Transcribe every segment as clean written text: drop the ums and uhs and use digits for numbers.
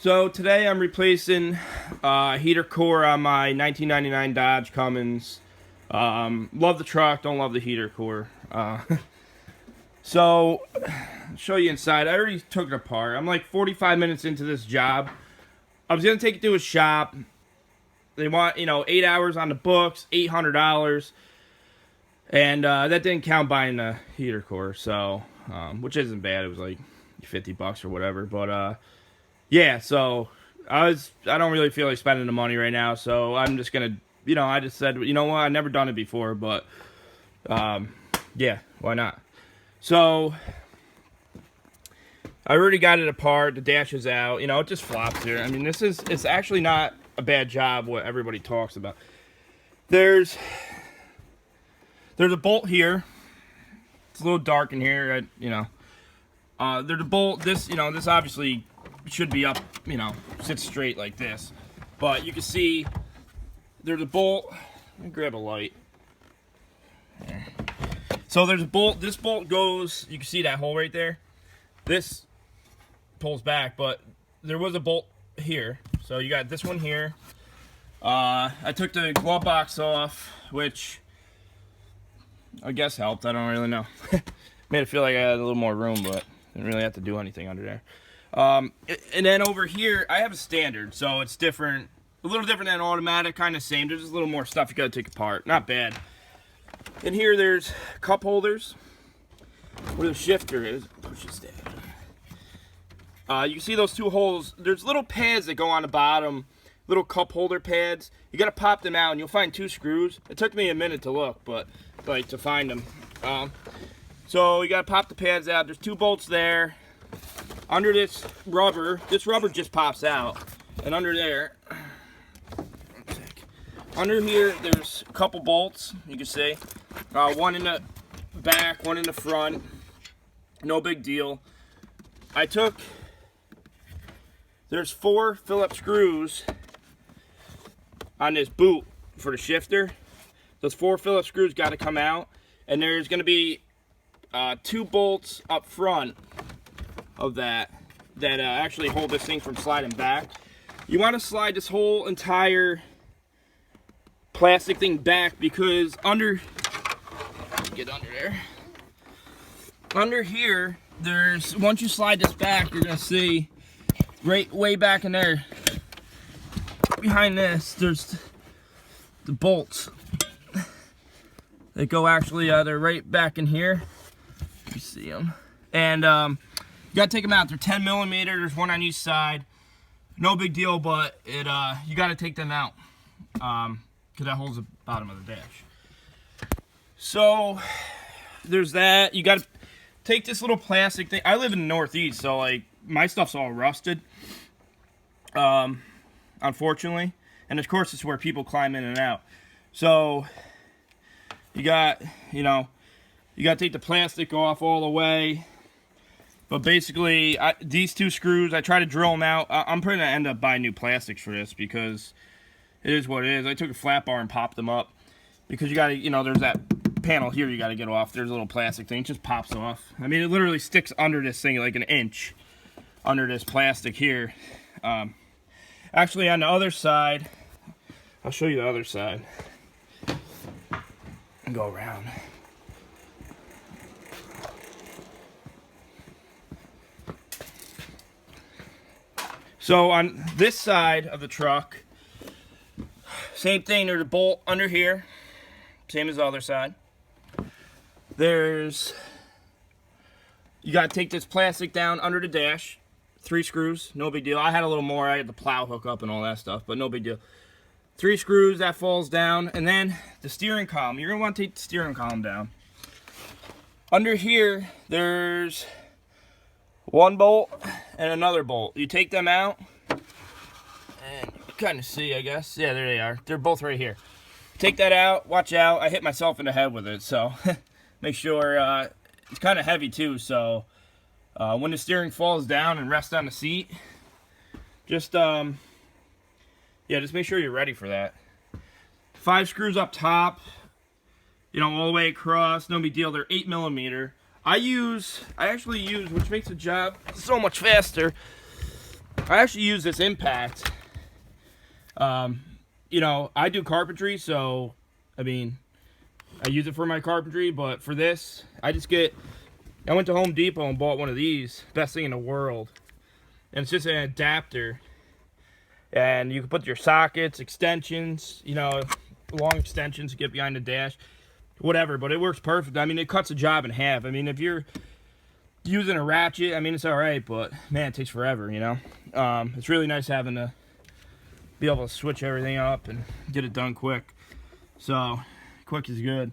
So today I'm replacing heater core on my 1999 Dodge Cummins. Love the truck, don't love the heater core. So I'll show you inside. I already took it apart. I'm like 45 minutes into this job. I was gonna take it to a shop. They want 8 hours on the books, $800, and that didn't count buying the heater core. So which isn't bad. It was like $50 or whatever, but. Yeah, so I don't really feel like spending the money right now, so I'm just gonna, I just said, you know what, I've never done it before, but, yeah, why not? So, I already got it apart, the dash is out, it just flops here. I mean, it's actually not a bad job, what everybody talks about. There's a bolt here, it's a little dark in here, there's a bolt, this obviously should be up, sit straight like this. But you can see there's a bolt. Let me grab a light. There. So there's a bolt. This bolt goes, you can see that hole right there. This pulls back, but there was a bolt here. So you got this one here. I took the glove box off, which I guess helped. I don't really know. Made it feel like I had a little more room, but didn't really have to do anything under there. And then over here, I have a standard, so it's different, a little different than automatic, kind of same. There's just a little more stuff you gotta take apart. Not bad. In here, there's cup holders where the shifter is. Push this down. You can see those two holes. There's little pads that go on the bottom, little cup holder pads. You gotta pop them out, and you'll find 2 screws. It took me a minute to look, but like to find them. So you gotta pop the pads out. There's 2 bolts there. Under this rubber just pops out, and under there, under here, there's a couple bolts, you can see. One in the back, one in the front, no big deal. There's 4 Phillips screws on this boot for the shifter. Those 4 Phillips screws got to come out, and there's going to be 2 bolts up front of that actually hold this thing from sliding back. You want to slide this whole entire plastic thing back, because get under there. Under here, once you slide this back, you're gonna see right way back in there, behind this, there's the bolts that go actually, they're right back in here. You see them, and you gotta take them out. They're 10 millimeter. There's one on each side. No big deal, but you gotta take them out because that holds the bottom of the dash. So there's that. You gotta take this little plastic thing. I live in the Northeast, so like my stuff's all rusted, unfortunately. And of course, it's where people climb in and out. So you gotta take the plastic off all the way. But basically, these 2 screws, I try to drill them out. I'm probably going to end up buying new plastics for this, because it is what it is. I took a flat bar and popped them up, because you got to, there's that panel here you got to get off. There's a little plastic thing. It just pops off. I mean, it literally sticks under this thing like an inch under this plastic here. Actually, on the other side, I'll show you the other side. And go around. So on this side of the truck, same thing, there's a bolt under here, same as the other side. You gotta take this plastic down under the dash, 3 screws, no big deal. I had a little more, I had the plow hook up and all that stuff, but no big deal. 3 screws, that falls down, and then the steering column. You're gonna want to take the steering column down. Under here, there's 1 bolt and another bolt. You take them out, and you kind of see, I guess. Yeah, there they are. They're both right here. Take that out. Watch out. I hit myself in the head with it, so make sure. It's kind of heavy too, so when the steering falls down and rests on the seat, just make sure you're ready for that. 5 screws up top, all the way across. No big deal. They're 8 millimeter. I actually use, which makes the job so much faster, I actually use this impact. You know, I do carpentry, so, I mean, I use it for my carpentry, but for this, I went to Home Depot and bought one of these. Best thing in the world. And it's just an adapter. And you can put your sockets, extensions, you know, long extensions to get behind the dash. Whatever, but it works perfect. I mean, it cuts a job in half. I mean, if you're using a ratchet, I mean, it's alright, but, man, it takes forever, you know? It's really nice having to be able to switch everything up and get it done quick. So, quick is good.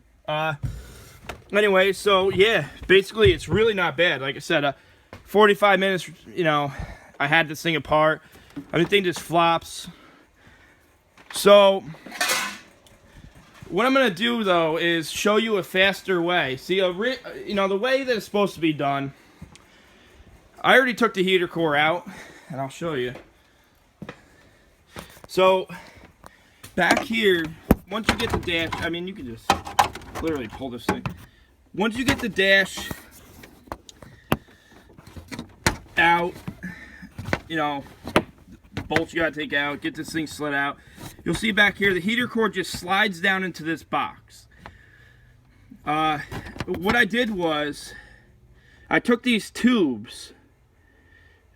Anyway, so yeah, basically it's really not bad. Like I said, 45 minutes, you know, I had this thing apart. Everything just flops. So, what I'm going to do, though, is show you a faster way. See, you know, the way that it's supposed to be done, I already took the heater core out, and I'll show you. So, back here, once you get the dash, I mean, you can just literally pull this thing. Once you get the dash out, you know, bolts you gotta take out, get this thing slid out. You'll see back here, the heater core just slides down into this box. What I did was, I took these tubes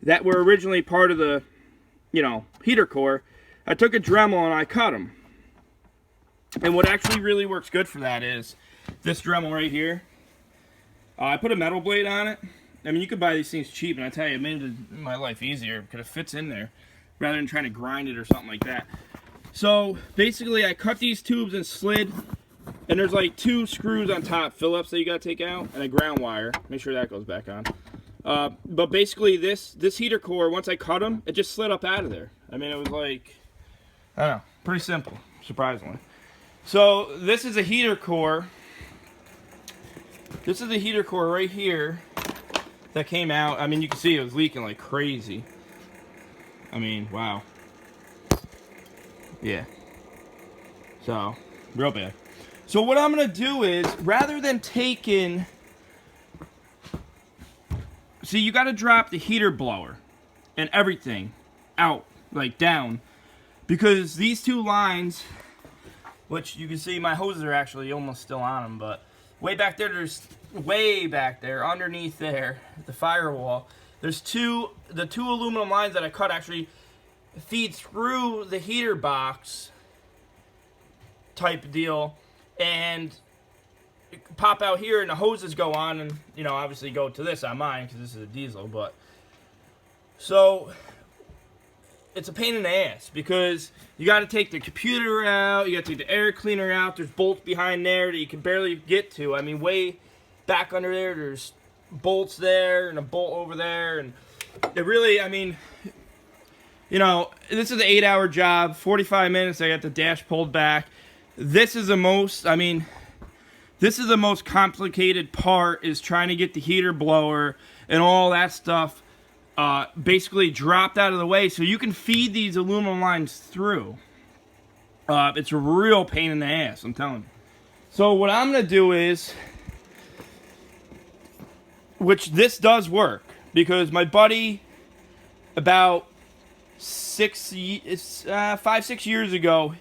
that were originally part of the, you know, heater core. I took a Dremel and I cut them. And what actually really works good for that is this Dremel right here. I put a metal blade on it. I mean, you could buy these things cheap, and I tell you, it made my life easier because it fits in there rather than trying to grind it or something like that. So basically, I cut these tubes and slid, and there's like 2 screws on top, Phillips, that you gotta take out, and a ground wire. Make sure that goes back on. But basically, this heater core, once I cut them, it just slid up out of there. I mean, it was like, I don't know, pretty simple, surprisingly. So this is a heater core. This is the heater core right here that came out. I mean, you can see it was leaking like crazy. I mean, wow. Yeah. So, real bad. So what I'm going to do is, rather than taking... See, you got to drop the heater blower and everything out, like down. Because these 2 lines, which you can see my hoses are actually almost still on them, but way back there, way back there, underneath there, the firewall, there's the two aluminum lines that I cut actually feed through the heater box type deal and pop out here, and the hoses go on, and, you know, obviously go to this on mine because this is a diesel, but so it's a pain in the ass because you got to take the computer out, you got to take the air cleaner out, there's bolts behind there that you can barely get to. I mean, way back under there, there's bolts there and a bolt over there, and it really, I mean, you know, this is an 8-hour job, 45 minutes, I got the dash pulled back. This is the most, I mean, this is the most complicated part, is trying to get the heater blower and all that stuff basically dropped out of the way so you can feed these aluminum lines through. It's a real pain in the ass, I'm telling you. So what I'm going to do is, which this does work, because my buddy about 5-6 years ago,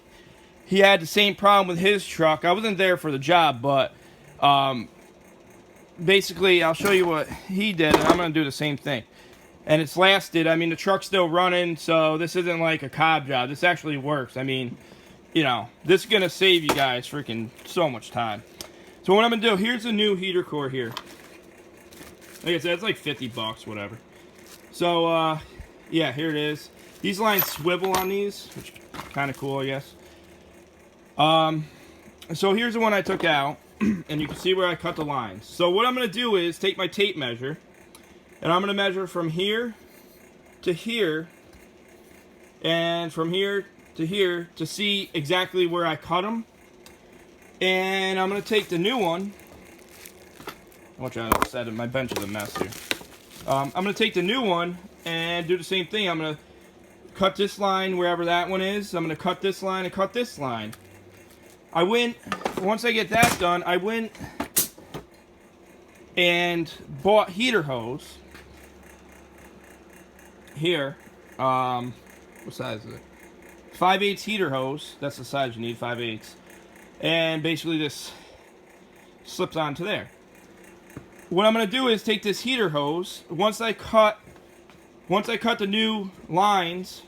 he had the same problem with his truck. I wasn't there for the job, but basically I'll show you what he did, and I'm going to do the same thing. And it's lasted. I mean, the truck's still running, so this isn't like a cob job. This actually works. I mean, you know, this is going to save you guys freaking so much time. So what I'm going to do, here's a new heater core here. Like I said, it's like 50 bucks, whatever. So, yeah, here it is. These lines swivel on these, which is kind of cool, I guess. So here's the one I took out, and you can see where I cut the lines. So what I'm going to do is take my tape measure, and I'm going to measure from here to here, and from here to here to see exactly where I cut them. And I'm going to take the new one. Watch out, I'll set it. My bench is a mess here. I'm going to take the new one and do the same thing. I'm going to cut this line wherever that one is. I'm going to cut this line and cut this line. Once I get that done, I went and bought heater hose here, What size is it? 5/8 heater hose. That's the size you need, 5/8. And basically this slips onto there. What I'm going to do is take this heater hose. Once I cut the new lines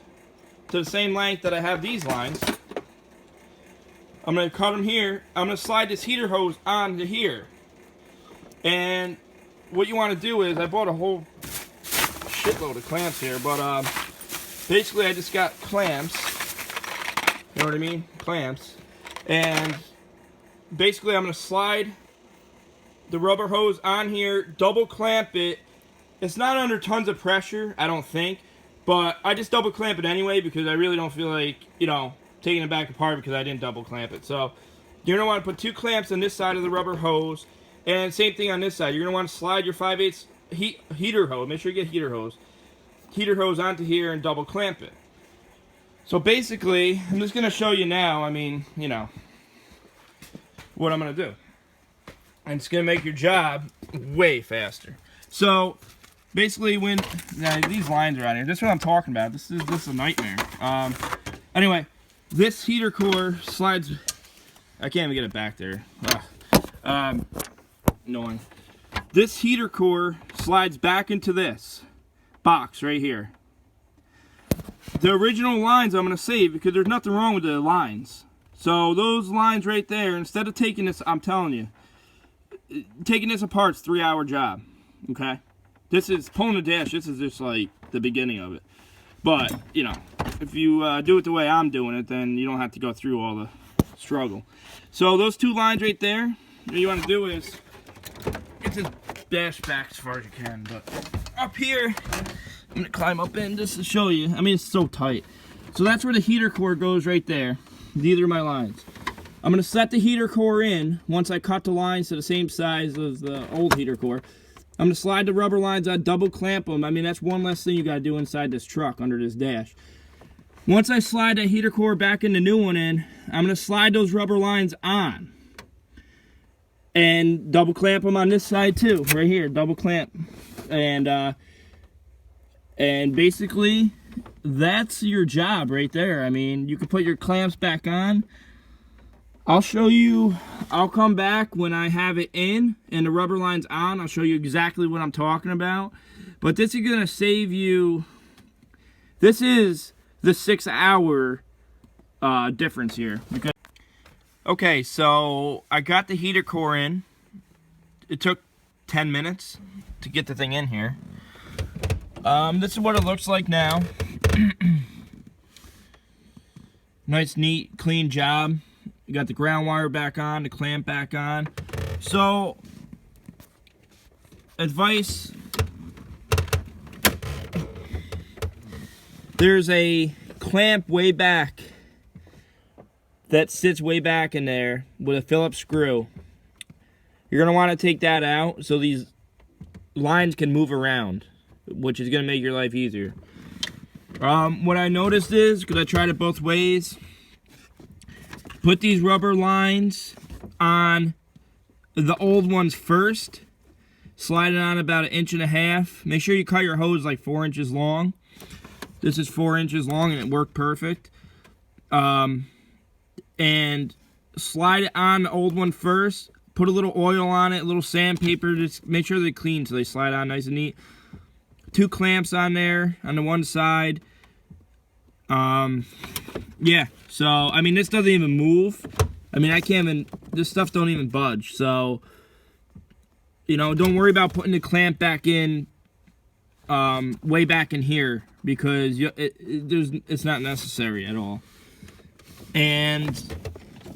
to the same length that I have these lines, I'm going to cut them here. I'm going to slide this heater hose onto here. And what you want to do is, I bought a whole shitload of clamps here, but basically I just got clamps. You know what I mean? Clamps. And basically I'm going to slide the rubber hose on here, double clamp it. It's not under tons of pressure, I don't think, but I just double clamp it anyway because I really don't feel like, you know, taking it back apart because I didn't double clamp it. So you're going to want to put 2 clamps on this side of the rubber hose, and same thing on this side. You're going to want to slide your 5/8 heater hose, make sure you get heater hose onto here and double clamp it. So basically, I'm just going to show you now, I mean, you know, what I'm going to do. And it's going to make your job way faster. So basically when these lines are on here, this is what I'm talking about. This is a nightmare. Anyway, this heater core slides. I can't even get it back there. Annoying. This heater core slides back into this box right here. The original lines I'm going to save because there's nothing wrong with the lines. So those lines right there, instead of taking this, I'm telling you, taking this apart's a 3-hour job. Okay, this is pulling the dash. This is just like the beginning of it. But you know, if you do it the way I'm doing it, then you don't have to go through all the struggle. So those 2 lines right there, what you want to do is get this dash back as far as you can. But up here, I'm gonna climb up in just to show you. I mean, it's so tight. So that's where the heater core goes right there. These are my lines. I'm going to set the heater core in once I cut the lines to the same size as the old heater core. I'm going to slide the rubber lines on, double clamp them. I mean, that's one less thing you got to do inside this truck under this dash. Once I slide that heater core back in the new one in, I'm going to slide those rubber lines on. And double clamp them on this side too, right here, double clamp. And basically, that's your job right there. I mean, you can put your clamps back on. I'll show you, I'll come back when I have it in and the rubber line's on. I'll show you exactly what I'm talking about. But this is going to save you, this is the 6-hour difference here. Okay, so I got the heater core in. It took 10 minutes to get the thing in here. This is what it looks like now. Nice, neat, clean job. You got the ground wire back on, the clamp back on. So, advice. There's a clamp way back that sits way back in there with a Phillips screw. You're going to want to take that out so these lines can move around, which is going to make your life easier. What I noticed is, because I tried it both ways, put these rubber lines on the old ones first. Slide it on about 1.5 inches. Make sure you cut your hose like 4 inches long. This is 4 inches long and it worked perfect. And slide it on the old one first. Put a little oil on it, a little sandpaper. Just make sure they're clean so they slide on nice and neat. 2 clamps on there on the one side. Yeah, so, I mean, this doesn't even move. I mean, I can't even, this stuff don't even budge. So, you know, don't worry about putting the clamp back in, way back in here, because it's not necessary at all. And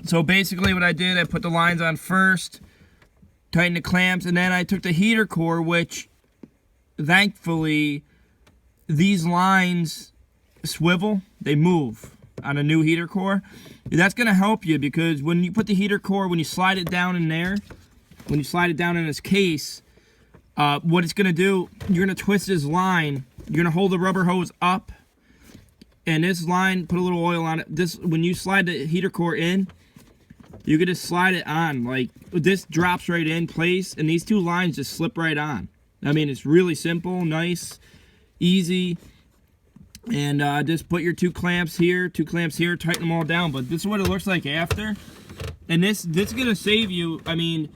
so basically what I did, I put the lines on first, tightened the clamps, and then I took the heater core, which thankfully these lines swivel, they move on a new heater core. That's going to help you because when you put the heater core, when you slide it down in there, when you slide it down in this case, what it's going to do, you're going to twist this line, you're going to hold the rubber hose up, and this line, put a little oil on it. This, when you slide the heater core in, you can just slide it on, like this drops right in place, and these 2 lines just slip right on. I mean, it's really simple, nice, easy. And just put your 2 clamps here, 2 clamps here, tighten them all down. But this is what it looks like after. And this is going to save you, I mean,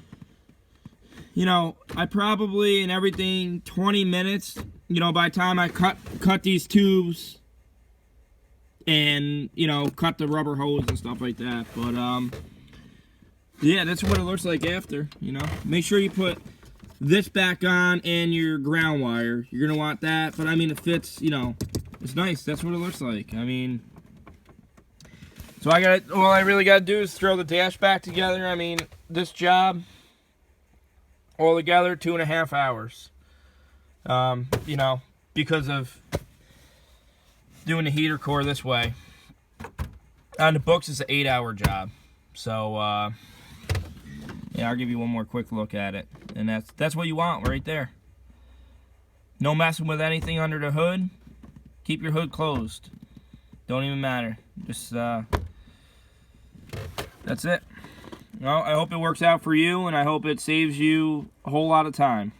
you know, I probably, in everything, 20 minutes, you know, by the time I cut these tubes and, you know, cut the rubber hose and stuff like that. But, yeah, that's what it looks like after, you know. Make sure you put this back on and your ground wire. You're going to want that. But, I mean, it fits, you know, it's nice. That's what it looks like. I mean, so all I really got to do is throw the dash back together. I mean, this job, all together, 2.5 hours. You know, because of doing the heater core this way. On the books, it's an 8-hour job. So, yeah, I'll give you one more quick look at it. And that's what you want right there. No messing with anything under the hood. Keep your hood closed. Don't even matter. Just, that's it. Well, I hope it works out for you, and I hope it saves you a whole lot of time.